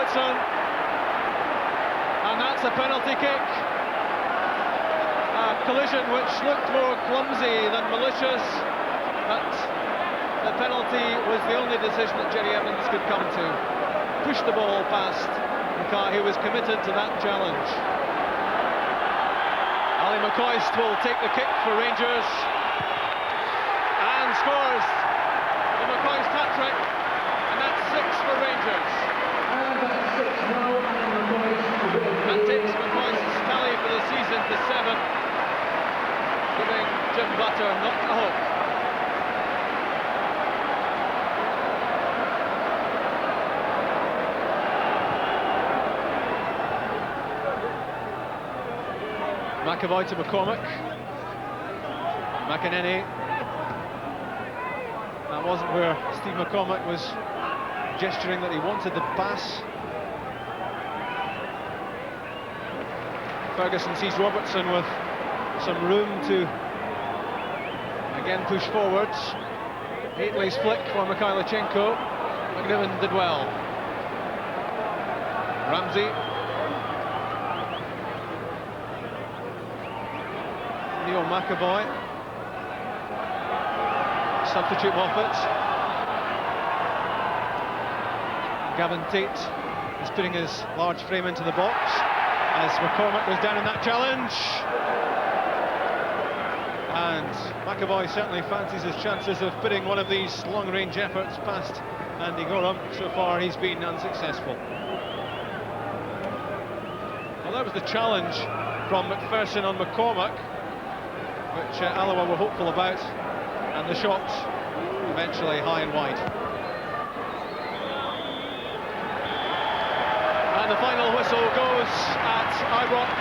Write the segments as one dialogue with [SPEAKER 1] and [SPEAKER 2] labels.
[SPEAKER 1] Robertson, and that's a penalty kick. A collision which looked more clumsy than malicious, but the penalty was the only decision that Jerry Evans could come to. Pushed the ball past Mackay, who was committed to that challenge. Ali McCoist will take the kick for Rangers and scores the McCoist hat-trick, and that's 6 for Rangers. That takes McCoist's tally for the season to 7, giving Jim Butter not a hope. McAvoy to McCormack. McEnany. That wasn't where Steve McCormack was gesturing that he wanted the pass. Ferguson sees Robertson with some room to again push forwards. Haitley's flick for Mikhailichenko. McNiven did well. Ramsey. Neil McAvoy, substitute Moffat. Gavin Tate is putting his large frame into the box as McCormack goes down in that challenge. And McAvoy certainly fancies his chances of putting one of these long-range efforts past Andy Gorham. So far he's been unsuccessful. Well, that was the challenge from McPherson on McCormack, which Alloa were hopeful about, and the shot eventually high and wide. And the final whistle goes at Ibrox.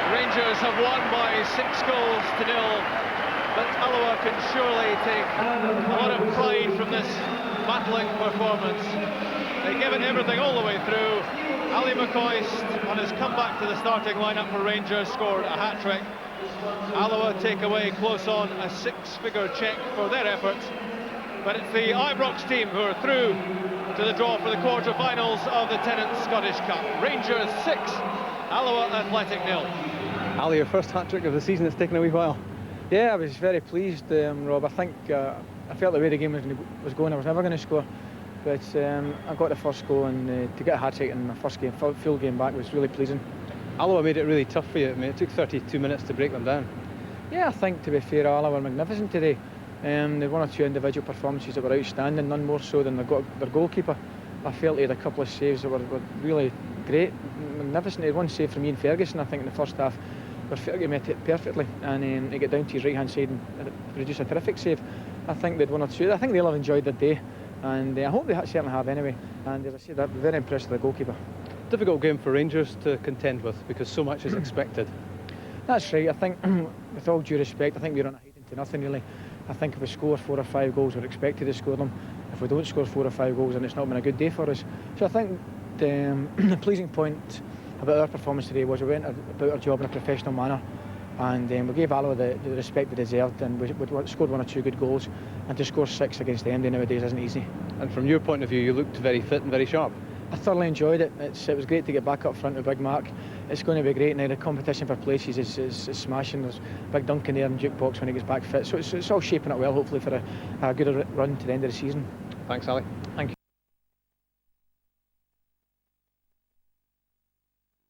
[SPEAKER 1] Rangers have won by 6 goals to 0, but Alloa can surely take a lot of pride from this battling performance. They've given everything all the way through. Ali McCoist, on his comeback to the starting lineup for Rangers, scored a hat-trick. Alloa take away close on a 6-figure check for their efforts, but it's the Ibrox team who are through to the draw for the quarter-finals of the Tennent Scottish Cup. Rangers 6, Alloa Athletic 0.
[SPEAKER 2] Ali, your first hat-trick of the season. It's taken a wee while.
[SPEAKER 3] Yeah, I was very pleased, Rob. I think I felt the way the game was going, I was never going to score, but I got the first goal, and to get a hat-trick in my first game, full game back, was really pleasing.
[SPEAKER 2] Alloa made it really tough for you. I mean, it took 32 minutes to break them down.
[SPEAKER 3] Yeah, I think, to be fair, Alloa were magnificent today. There were 1 or 2 individual performances that were outstanding, none more so than their goalkeeper. I felt he had a couple of saves that were really great, magnificent. He had one save from Ian Ferguson, I think, in the first half, where Fergie met it perfectly, and he got down to his right-hand side and produced a terrific save. I think they had 1 or 2. I think they'll have enjoyed their day, and I hope they certainly have anyway. And as I said, I'm very impressed with the goalkeeper.
[SPEAKER 2] Difficult game for Rangers to contend with because so much is expected.
[SPEAKER 3] That's right. I think, with all due respect, I think we're on a hiding to nothing really. I think if we score 4 or 5 goals, we're expected to score them. If we don't score 4 or 5 goals, then it's not been a good day for us. So I think the pleasing point about our performance today was we went about our job in a professional manner, and we gave Alloa the respect they deserved, and we scored 1 or 2 good goals. And to score 6 against the Endy nowadays isn't easy.
[SPEAKER 2] And from your point of view, you looked very fit and very sharp.
[SPEAKER 3] I thoroughly enjoyed it. It was great to get back up front with Big Mark. It's going to be great now. The competition for places is smashing. There's Big Duncan there in jukebox when he gets back fit. So it's all shaping up well, hopefully, for a good run to the end of the season.
[SPEAKER 2] Thanks, Ali.
[SPEAKER 3] Thank
[SPEAKER 4] you.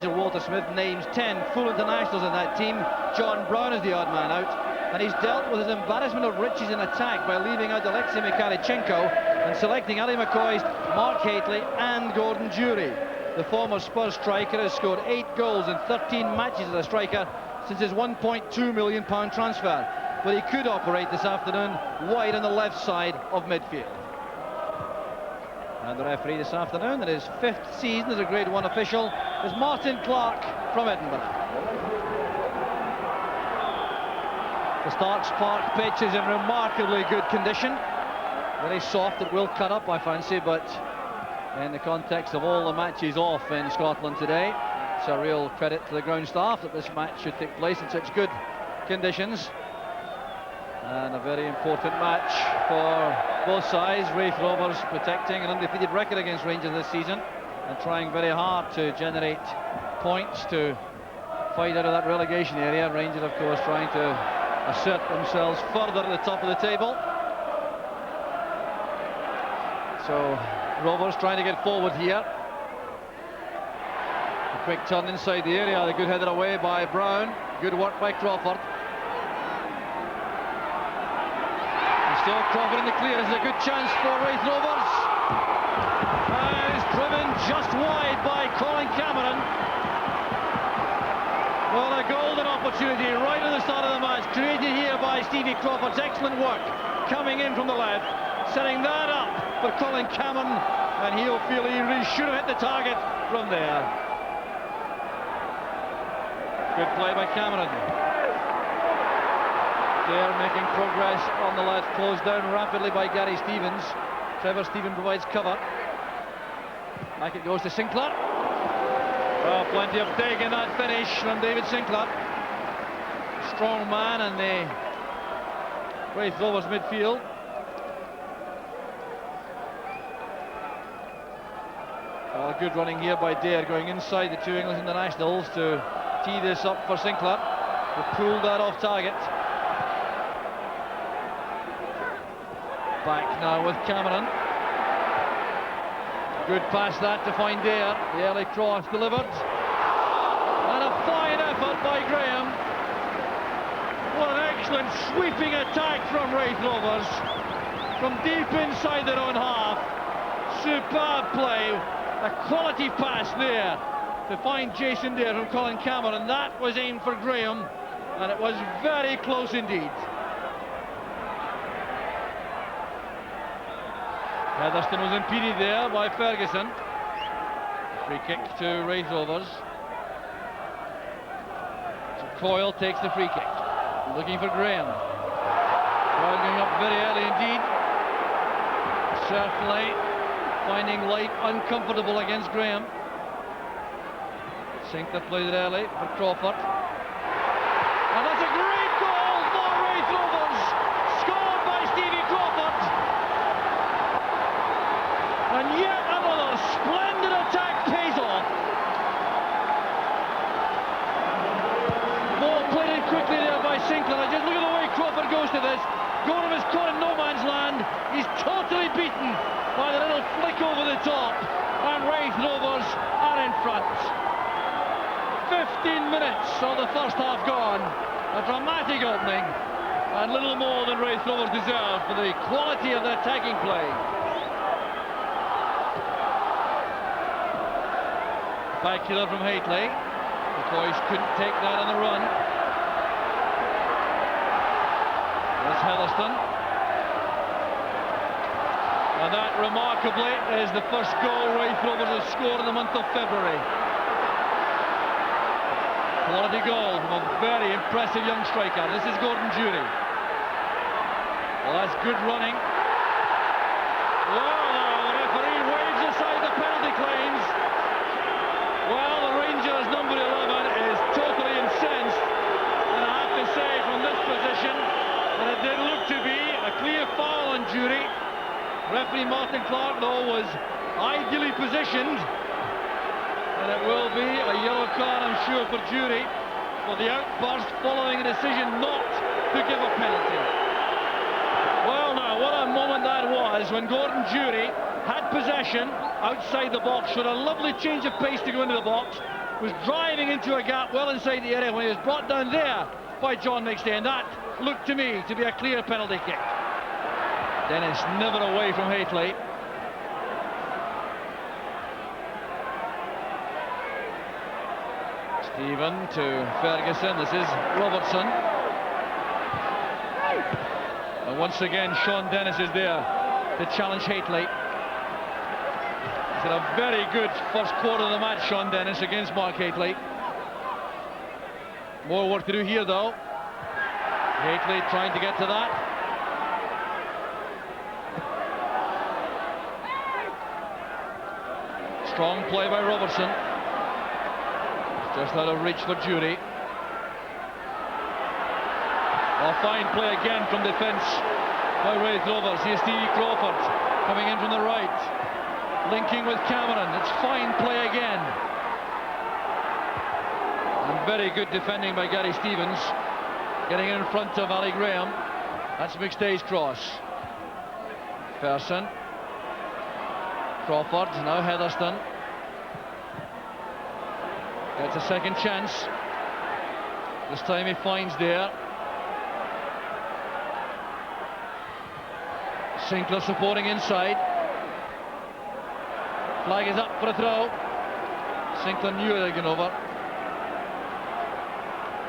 [SPEAKER 4] Walter Smith names 10 full internationals in that team. John Brown is the odd man out, and he's dealt with his embarrassment of riches in attack by leaving out Alexei Mikhailichenko and selecting Ali McCoist, Mark Haitley and Gordon Durie. The former Spurs striker has scored 8 goals in 13 matches as a striker since his £1.2 million transfer, but he could operate this afternoon wide on the left side of midfield. And the referee this afternoon, in his 5th season as a Grade 1 official, is Martin Clark from Edinburgh. The Starks Park pitch is in remarkably good condition. Very soft, it will cut up, I fancy, but in the context of all the matches off in Scotland today, it's a real credit to the ground staff that this match should take place in such good conditions. And a very important match for both sides. Raith Rovers protecting an undefeated record against Rangers this season. and trying very hard to generate points to fight out of that relegation area. Rangers, of course, trying to assert themselves further at the top of the table. So Rovers trying to get forward here. A quick turn inside the area, the good header away by Brown. Good work by Crawford. And still Crawford in the clear. This is a good chance for Raith Rovers. And it's driven just wide by Colin Cameron. Well, a golden opportunity right at the start of the match, created here by Stevie Crawford's excellent work, coming in from the left, setting that up for Colin Cameron, and he'll feel he really should have hit the target from there. Good play by Cameron. They're making progress on the left, closed down rapidly by Gary Stevens. Trevor Stephen provides cover. Back it goes to Sinclair. Well, plenty of dig in that finish from David Sinclair. Strong man in the Raith Rovers midfield. Well, good running here by Dare, going inside the two English internationals to tee this up for Sinclair, who pulled that off target. Back now with Cameron. Good pass that to find Dare. The early cross delivered. And a fine effort by Graham. What an excellent sweeping attack from Raith Rovers. From deep inside their own half. Superb play. A quality pass there to find Jason Dare from Colin Cameron. That was aimed for Graham, and it was very close indeed. Heatherstone was impeded there by Ferguson. Free kick to Raith Rovers. So Coyle takes the free kick. Looking for Graham. Coyle going up very early indeed. Certainly finding life uncomfortable against Graham. Sinclair played it early for Crawford. And that's a great goal for Raith Rovers. Scored by Stevie Crawford. And yet another splendid attack pays off. Ball played in quickly there by Sinclair. Just look at the way Crawford goes to this. Gorham is caught in no man's land. He's totally beaten by the little flick over the top. And Raith Rovers are in front. 15 minutes of the first half gone. A dramatic opening. And little more than Raith Rovers deserve for the quality of their attacking play. Back killer from Haitley. The boys couldn't take that on the run. There's Heatherstone. And that, remarkably, is the first goal Raith Rovers have scored in the month of February. Quality goal from a very impressive young striker. This is Gordon Jury. Well, that's good running. Well, now the referee waves aside the penalty claims. Well, the Rangers number 11 is totally incensed, and I have to say from this position that it did look to be a clear foul on Jury. Referee Martin Clark, though, was ideally positioned, and it will be a yellow card, I'm sure, for Jury for the outburst following a decision not to give a penalty. Well, now, what a moment that was when Gordon Jury had possession outside the box, showed a lovely change of pace to go into the box, was driving into a gap well inside the area when he was brought down there by John McStay, and that looked to me to be a clear penalty kick. Dennis never away from Haitley. Stephen to Ferguson. This is Robertson. And once again, Sean Dennis is there to challenge Haitley. He's had a very good first quarter of the match, Sean Dennis, against Mark Haitley. More work to do here, though. Haitley trying to get to that. Strong play by Robertson. Just out of reach for Jury. A fine play again from defence by Raith Rovers. Here's Stevie Crawford coming in from the right. linking with Cameron. It's fine play again. And very good defending by Gary Stevens, getting in front of Ali Graham. That's McStay's cross. Ferguson. Crawford, now Heatherstone. Gets a second chance. This time he finds there. Sinclair supporting inside. Flag is up for a throw. Sinclair knew it had gone over.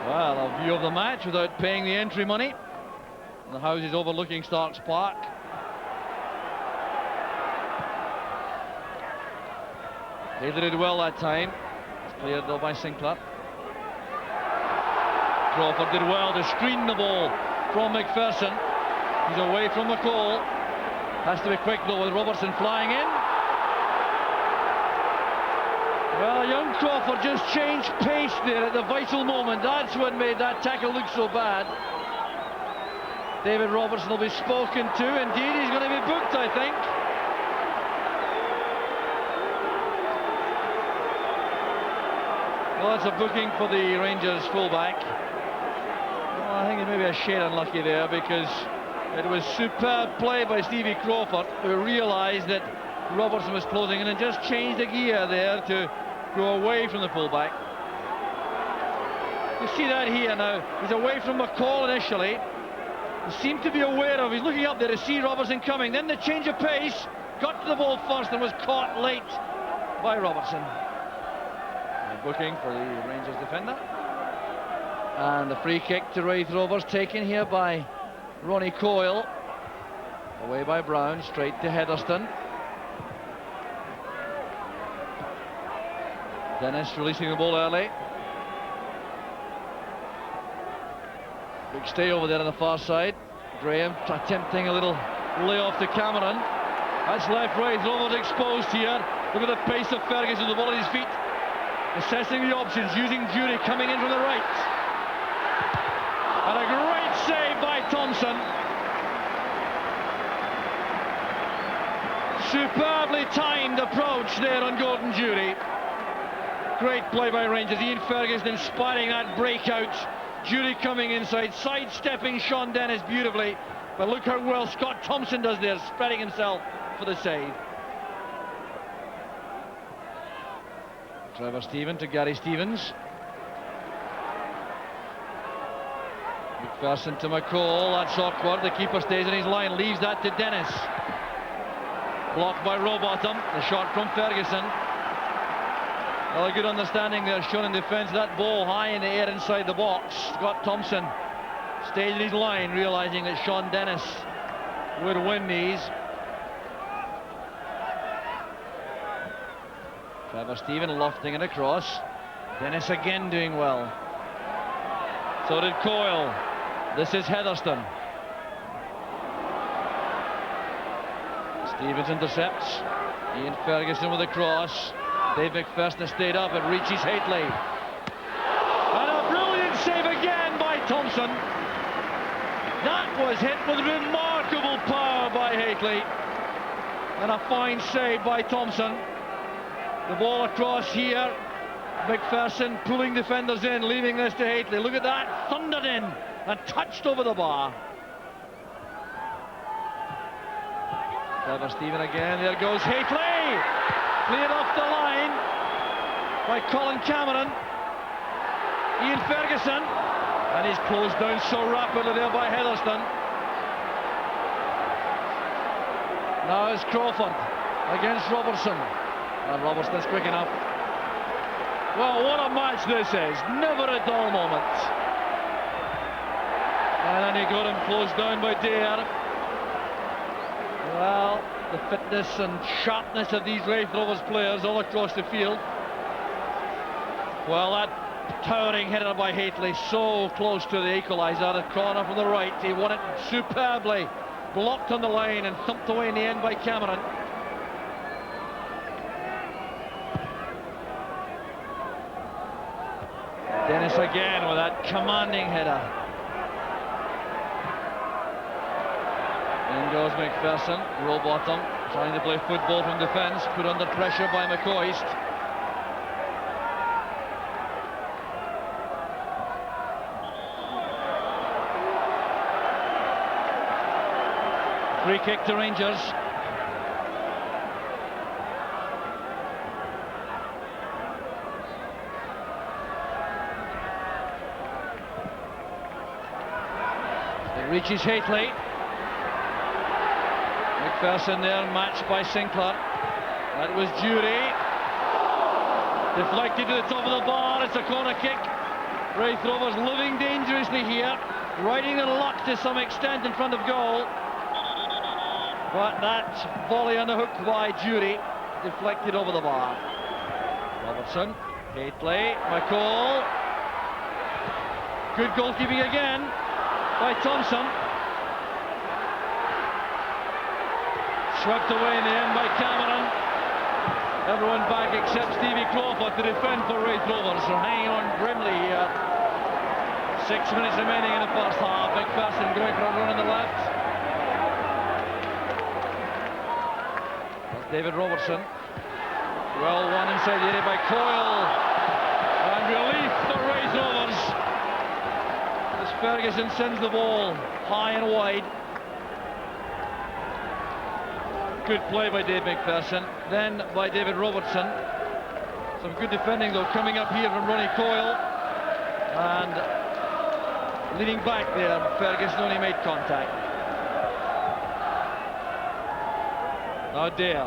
[SPEAKER 4] Well, a view of the match without paying the entry money. The house is overlooking Starks Park. They did it well that time. It's cleared though by Sinclair. Crawford did well to screen the ball from McPherson. He's away from McCall. Has to be quick though with Robertson flying in. Well, young Crawford just changed pace there at the vital moment. That's what made that tackle look so bad. David Robertson will be spoken to. Indeed, he's going to be booked, I think. Well, that's a booking for the Rangers fullback. Well, I think it may be a shade unlucky there, because it was superb play by Stevie Crawford, who realised that Robertson was closing in and just changed the gear there to go away from the fullback. You see that here now. He's away from McCall initially. He seemed to be aware of, he's looking up there to see Robertson coming. Then the change of pace, got to the ball first and was caught late by Robertson. A booking for the Rangers defender. And the free kick to Raith Rovers taken here by Ronnie Coyle. Away by Brown, straight to Heatherstone. Dennis releasing the ball early. Big stay over there on the far side. Graham attempting a little layoff to Cameron. That's left Raith Rovers exposed here. Look at the pace of Ferguson, the ball at his feet. Assessing the options, using Jury coming in from the right. And a great save by Thompson. Superbly timed approach there on Gordon Jury. Great play by Rangers. Ian Ferguson inspiring that breakout. Jury coming inside, sidestepping Sean Dennis beautifully. But look how well Scott Thompson does there, spreading himself for the save. Trevor Stephen to Gary Stevens. McPherson to McCall, that's awkward. The keeper stays in his line, leaves that to Dennis. Blocked by Rowbottom, the shot from Ferguson. Well, a good understanding there shown in defence. That ball high in the air inside the box. Scott Thompson stayed in his line, realising that Sean Dennis would win these. Trevor Stephen lofting it across. Dennis again doing well. So did Coyle. This is Heatherstone. Stevens intercepts. Ian Ferguson with a cross. Dave McPherson stayed up. It reaches Haitley. And a brilliant save again by Thompson. That was hit with remarkable power by Haitley. And a fine save by Thompson. The ball across here. McPherson pulling defenders in, leaving this to Haitley. Look at that, thundered in and touched over the bar. Trevor Stephen again, there goes Haitley. Cleared off the line by Colin Cameron. Ian Ferguson. And he's closed down so rapidly there by Heatherstone. Now it's Crawford against Robertson. And Robertson's quick enough. Well, what a match this is. Never a dull moment. And then he got him closed down by Dare. Well, the fitness and sharpness of these Raith Rovers players all across the field. Well, that towering header by Haitley, so close to the equaliser. The corner from the right, he won it superbly. Blocked on the line and thumped away in the end by Cameron. Dennis again with that commanding header. In goes McPherson, Rowbottom, Trying to play football from defence, put under pressure by McCoist. Free kick to Rangers. It reaches Hately. McPherson there, matched by Sinclair. That was Jury. Deflected to the top of the bar. It's a corner kick. Raith Rovers living dangerously here, riding their luck to some extent in front of goal. But that volley on the hook by Jury, deflected over the bar. Robertson, Hately, McCall. Good goalkeeping again by Thompson. Swept away in the end by Cameron. Everyone back except Stevie Crawford to defend for Raith Rovers. They're hanging on grimly here. 6 minutes remaining in the first half. McPherson going for a run on the left. That's David Robertson. Well won inside the area by Coyle. And relief for Raith Rovers as Ferguson sends the ball high and wide. Good play by Dave McPherson, then by David Robertson. Some good defending though coming up here from Ronnie Coyle. And leaning back there, Ferguson only made contact. Now Dare.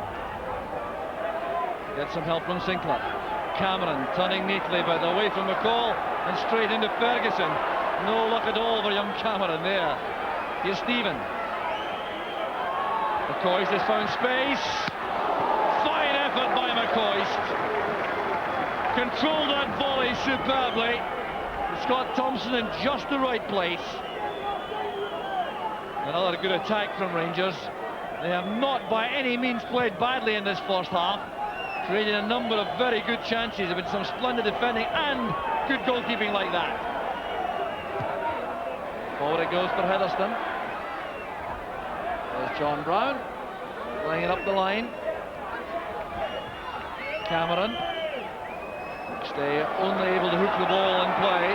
[SPEAKER 4] Get some help from Sinclair. Cameron turning neatly but away from McCall and straight into Ferguson. No luck at all for young Cameron there. Here's Stephen. McCoist has found space. Fine effort by McCoist. Controlled that volley superbly. Scott Thompson in just the right place. Another good attack from Rangers. They have not by any means played badly in this first half. Created a number of very good chances. There have been some splendid defending and good goalkeeping like that. Forward it goes for Heatherstone. There's John Brown, laying it up the line. Cameron. Stay only able to hook the ball and play.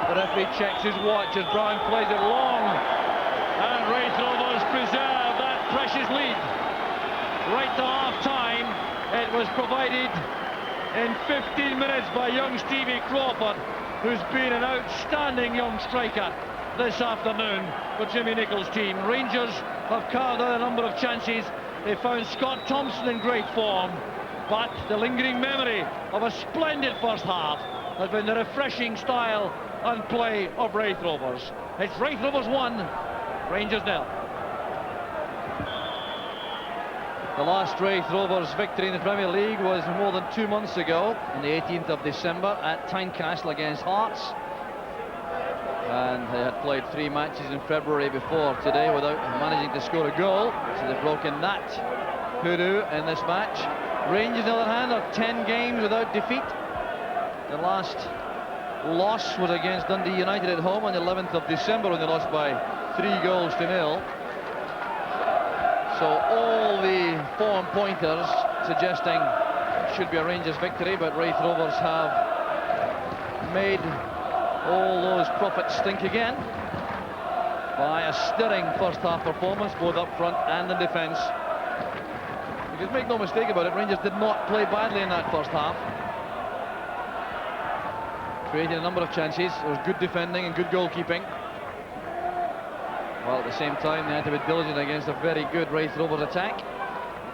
[SPEAKER 4] The referee checks his watch as Brown plays it long. And Raith Rovers preserve that precious lead. Right to half-time, it was provided in 15 minutes by young Stevie Crawford, who's been an outstanding young striker this afternoon for Jimmy Nichols' team. Rangers have carved out a number of chances. They found Scott Thompson in great form, but the lingering memory of a splendid first half has been the refreshing style and play of Raith Rovers. It's Raith Rovers 1, Rangers 0. The last Raith Rovers victory in the Premier League was more than 2 months ago, on the 18th of December at Tynecastle against Hearts. And they had played 3 matches in February before today without managing to score a goal, so they've broken that hoodoo in this match. Rangers, on the other hand, are 10 games without defeat. The last loss was against Dundee United at home on the 11th of December when they lost by 3-0. So all the form pointers suggesting it should be a Rangers victory, but Raith Rovers have made all those profits stink again by a stirring first half performance, both up front and in defence. Because make no mistake about it, Rangers did not play badly in that first half. Creating a number of chances. There was good defending and good goalkeeping. While at the same time they had to be diligent against a very good Raith Rovers attack.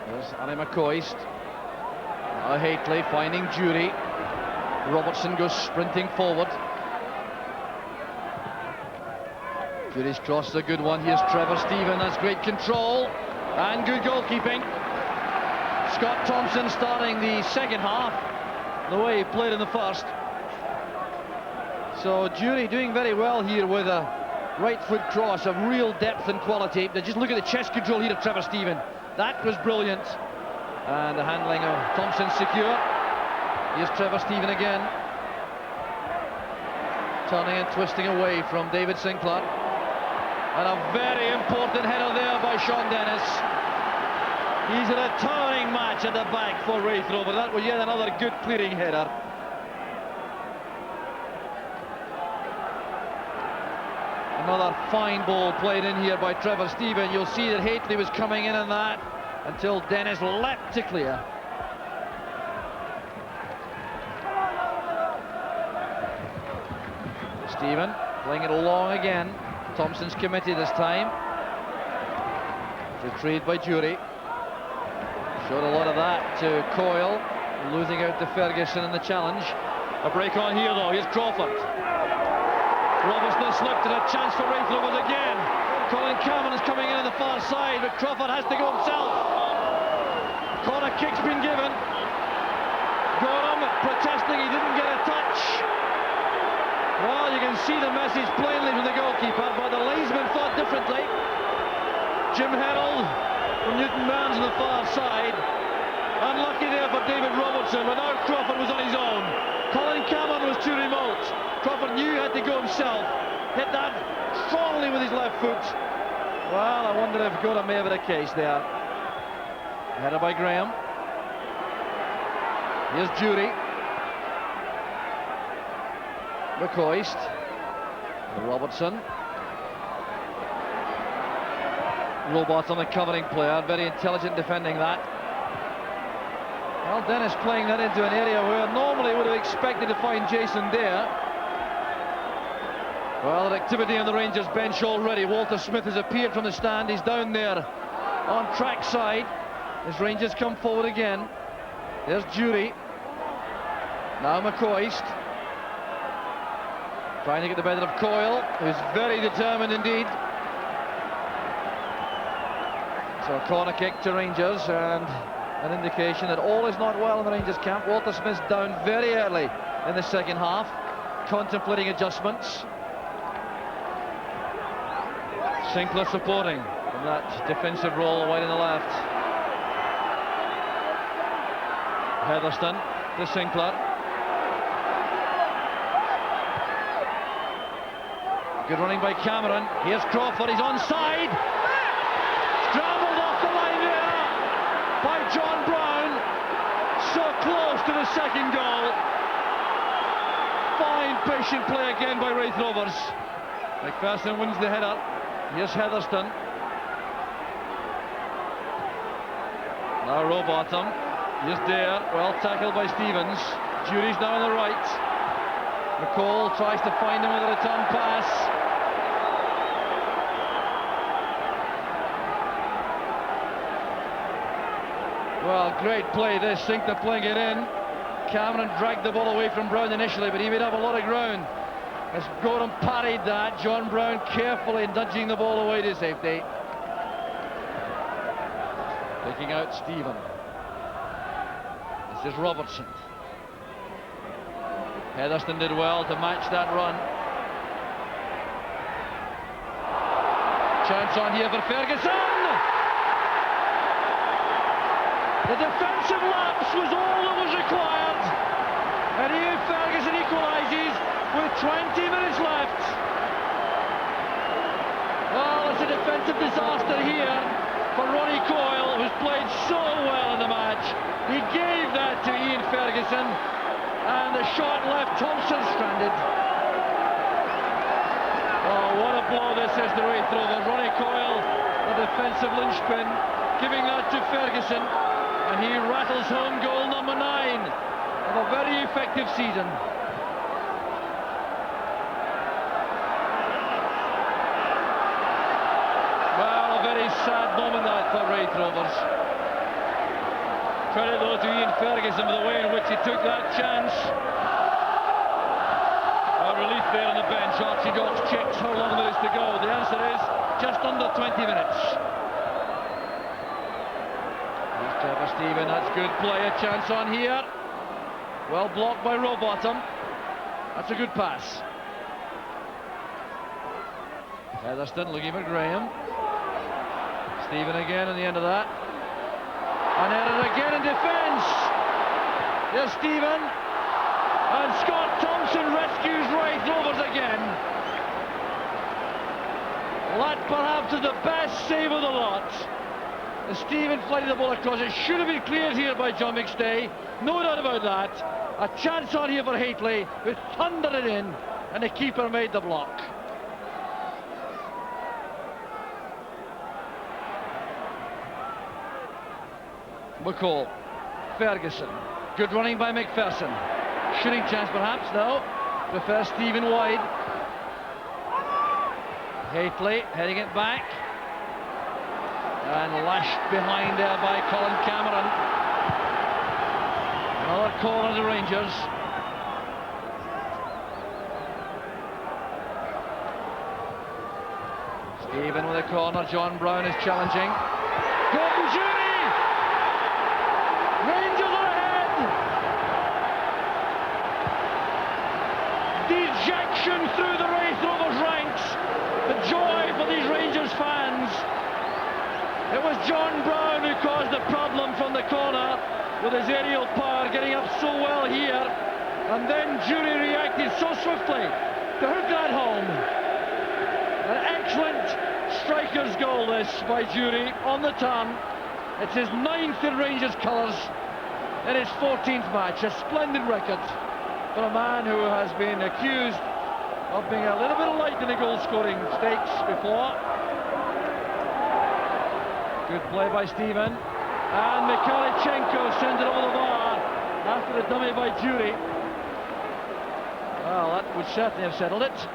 [SPEAKER 4] There's Annie McCoist. Now Hately finding Jury. Robertson goes sprinting forward. Jury's cross is a good one. Here's Trevor Stephen. That's great control and good goalkeeping. Scott Thompson starting the second half the way he played in the first. So Jury doing very well here with a right foot cross of real depth and quality. Just look at the chest control here of Trevor Stephen. That was brilliant. And the handling of Thompson secure. Here's Trevor Stephen again. Turning and twisting away from David Sinclair. And a very important header there by Sean Dennis. He's in a towering match at the back for Raith Rovers. That was yet another good clearing header. Another fine ball played in here by Trevor Stephen. You'll see that Haitley was coming in on that until Dennis leapt to clear. Stephen playing it long again. Thompson's committee this time. Retrieved by Jury. Showed a lot of that to Coyle, losing out to Ferguson in the challenge. A break on here though, here's Crawford. Robertson slipped and a chance for Raith Rovers again. Colin Cameron is coming in on the far side, but Crawford has to go himself. Corner kick's been given. Gorham protesting, he didn't get a touch. Well, you can see the message plainly from the goalkeeper, but the linesman thought differently. Jim Herald from Newton Barnes on the far side. Unlucky there for David Robertson, but now Crawford was on his own. Colin Cameron was too remote. Crawford knew he had to go himself. Hit that strongly with his left foot. Well, I wonder if Gorham may have had a case there. Headed by Graham. Here's Jury. McCoist. Robertson. Robot on the covering player, very intelligent defending that. Well, Dennis playing that into an area where normally would have expected to find Jason Dare. Well, an activity on the Rangers bench already. Walter Smith has appeared from the stand. He's down there on track side as Rangers come forward again. There's Jury. Now McCoist. Trying to get the better of Coyle, who's very determined indeed. So a corner kick to Rangers, and an indication that all is not well in the Rangers camp. Walter Smith's down very early in the second half, contemplating adjustments. Sinclair supporting from that defensive role wide on the left. Heatherston to Sinclair. Good running by Cameron. Here's Crawford, he's onside. Scrambled off the line there by John Brown. So close to the second goal. Fine patient play again by Raith Rovers. McPherson wins the header. Here's Heatherston. Now Rowbottom. Here's Dare. Well tackled by Stevens. Jury's now on the right. McCall tries to find him with a return pass. Well, great play this. Sinclair playing it in. Cameron dragged the ball away from Brown initially, but he made up a lot of ground. As Gorham parried that, John Brown carefully nudging the ball away to safety. Taking out Stephen. This is Robertson. Heatherston did well to match that run. Chance on here for Ferguson. The defensive lapse was all that was required. And here Ferguson equalises with 20 minutes left. Well, it's a defensive disaster here for Ronnie Coyle, who's played so well in the match. He gave that to Ian Ferguson, and the shot left Thompson stranded. Oh, what a blow this is to Raith Rovers. Ronnie Coyle, the defensive linchpin, giving that to Ferguson, and he rattles home goal number 9 of a very effective season. Well, a very sad moment that for Raith Rovers. Credit though to Ian Ferguson for the way in which he took that chance. A relief there on the bench. Archie Dawes checks how long there is to go. The answer is just under 20 minutes. Here's Trevor Stephen. That's good play. A chance on here. Well blocked by Rowbottom. That's a good pass. Heatherston looking for Graham. Stephen again on the end of that. And headed again in defence. There's Stephen. And Scott Thompson rescues Raith Rovers again. That perhaps is the best save of the lot. And Stephen flighted the ball across. It should have been cleared here by John McStay. No doubt about that. A chance on here for Haitley, who thundered it in, and the keeper made the block. McCall, Ferguson, good running by McPherson. Shooting chance perhaps, no. Prefers Stephen wide. Haitley heading it back. And lashed behind there by Colin Cameron. Another corner to Rangers. Stephen with a corner, John Brown is challenging. Gordon Jury! Rangers are ahead! Dejection through the Raith Rovers ranks. The joy for these Rangers fans. It was John Brown who caused the problem from the corner with his aerial power, getting up so well here, and then Jury reacted so swiftly to hook that home. An excellent striker's goal this by Jury on the turn. It's his 9th in Rangers colours in his 14th match. A splendid record for a man who has been accused of being a little bit light in the goal-scoring stakes before. Good play by Stephen. And Mikhailchenko sends it over the bar after the dummy by Jury. Well, that would certainly have settled it.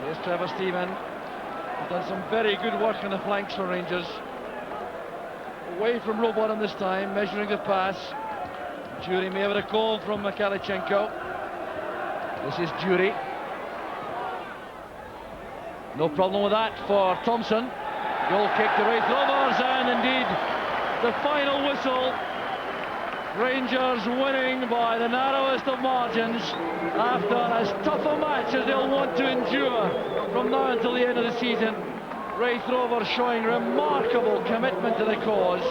[SPEAKER 4] Here's Trevor Stephen. He's done some very good work on the flanks for Rangers. Away from row bottom this time, measuring the pass. Jury may have a call from Mikhailchenko. This is Jury. No problem with that for Thompson. Goal kick to Raith Rovers, and indeed the final whistle. Rangers winning by the narrowest of margins after as tough a match as they'll want to endure from now until the end of the season. Raith Rovers showing remarkable commitment to the cause.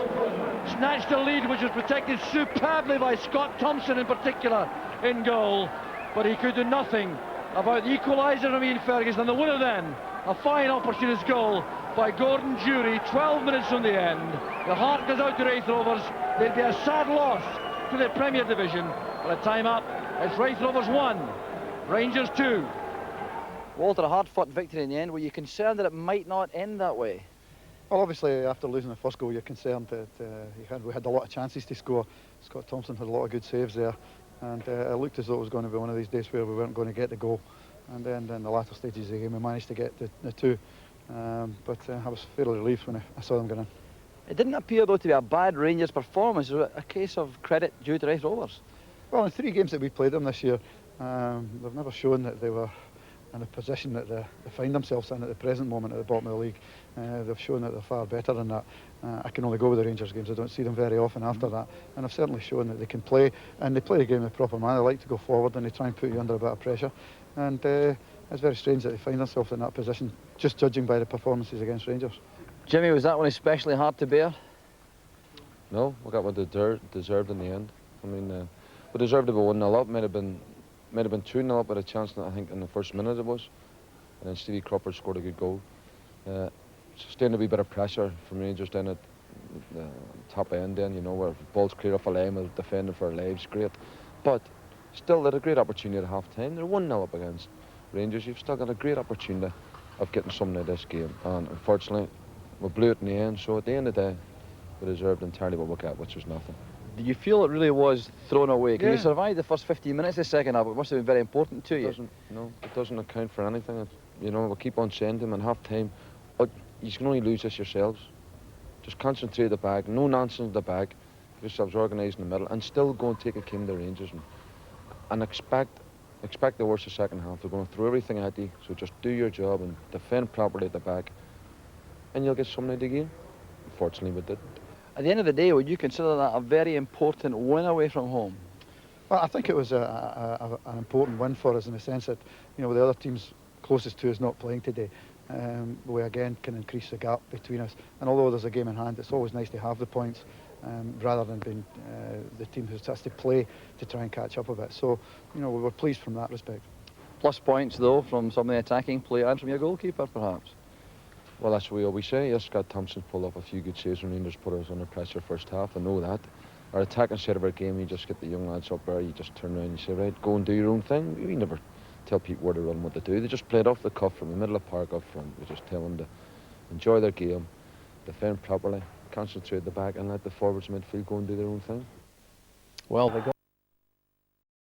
[SPEAKER 4] Snatched a lead which was protected superbly by Scott Thompson in particular in goal, but he could do nothing about the equaliser from Ian Ferguson, and the winner then, a fine opportunist goal by Gordon Jury, 12 minutes from the end. The heart goes out to Raith Rovers. They'd be a sad loss to the Premier Division. By the time up, it's Raith Rovers 1, Rangers 2.
[SPEAKER 5] Walter, a hard-fought victory in the end. Were you concerned that it might not end that way?
[SPEAKER 6] Well, obviously, after losing the first goal, you're concerned that we had a lot of chances to score. Scott Thompson had a lot of good saves there, and it looked as though it was going to be one of these days where we weren't going to get the goal. And then in the latter stages of the game, we managed to get the two. But I was fairly relieved when I saw them get in.
[SPEAKER 5] It didn't appear, though, to be a bad Rangers performance. Was it a case of credit due to Raith Rovers?
[SPEAKER 6] Well, in 3 games that we played them this year, they've never shown that they were in a position that they find themselves in at the present moment at the bottom of the league. They've shown that they're far better than that. I can only go with the Rangers games. I don't see them very often after that. And they've certainly shown that they can play, and they play the game in a proper manner. They like to go forward, and they try and put you under a bit of pressure. And it's very strange that they find themselves in that position, just judging by the performances against Rangers.
[SPEAKER 5] Jimmy, was that one especially hard to bear?
[SPEAKER 7] No, we got what they deserved in the end. I mean, we deserved to be 1-0 up. Might have been 2-0 up with a chance, I think, in the first minute it was. And then Stevie Cropper scored a good goal. Sustained a wee bit of pressure from Rangers down at the top end then, you know, where balls clear off a line, we're defending for our lives, great. But still, they had a great opportunity at half-time. They're 1-0 up against Rangers. You've still got a great opportunity of getting something out of this game. And unfortunately, we blew it in the end. So at the end of the day, we deserved entirely what we got, which was nothing.
[SPEAKER 5] Do you feel it really was thrown away? Can
[SPEAKER 4] Yeah.
[SPEAKER 5] you survive the first 15 minutes of the second half? It must have been very important to you.
[SPEAKER 7] No, it doesn't account for anything. You know, we keep on saying to them in half-time, you can only lose this yourselves. Just concentrate at the back, no nonsense at the back, get yourselves organised in the middle, and still go and take a game to Rangers and expect the worst of the second half. They're going to throw everything at you, so just do your job and defend properly at the back, and you'll get something out of the game. Unfortunately, we didn't.
[SPEAKER 5] At the end of the day, would you consider that a very important win away from home?
[SPEAKER 6] Well, I think it was an important win for us in the sense that, you know, the other teams closest to us not playing today, we again can increase the gap between us. And although there's a game in hand, it's always nice to have the points rather than being the team who has to play to try and catch up a bit. So, you know, we were pleased from that respect.
[SPEAKER 5] Plus points, though, from some of the attacking play and from your goalkeeper, perhaps?
[SPEAKER 7] Well, that's what we always say. Yes, Scott Thompson pulled off a few good saves when Rangers put us under pressure first half. I know that. Our attacking side of our game, you just get the young lads up there, you just turn around and you say, right, go and do your own thing. We never tell people where to run, what to do. They just play it off the cuff from the middle of the park up front. We just tell them to enjoy their game, defend properly, concentrate at the back, and let the forwards midfield go and do their own thing.
[SPEAKER 2] Well, they got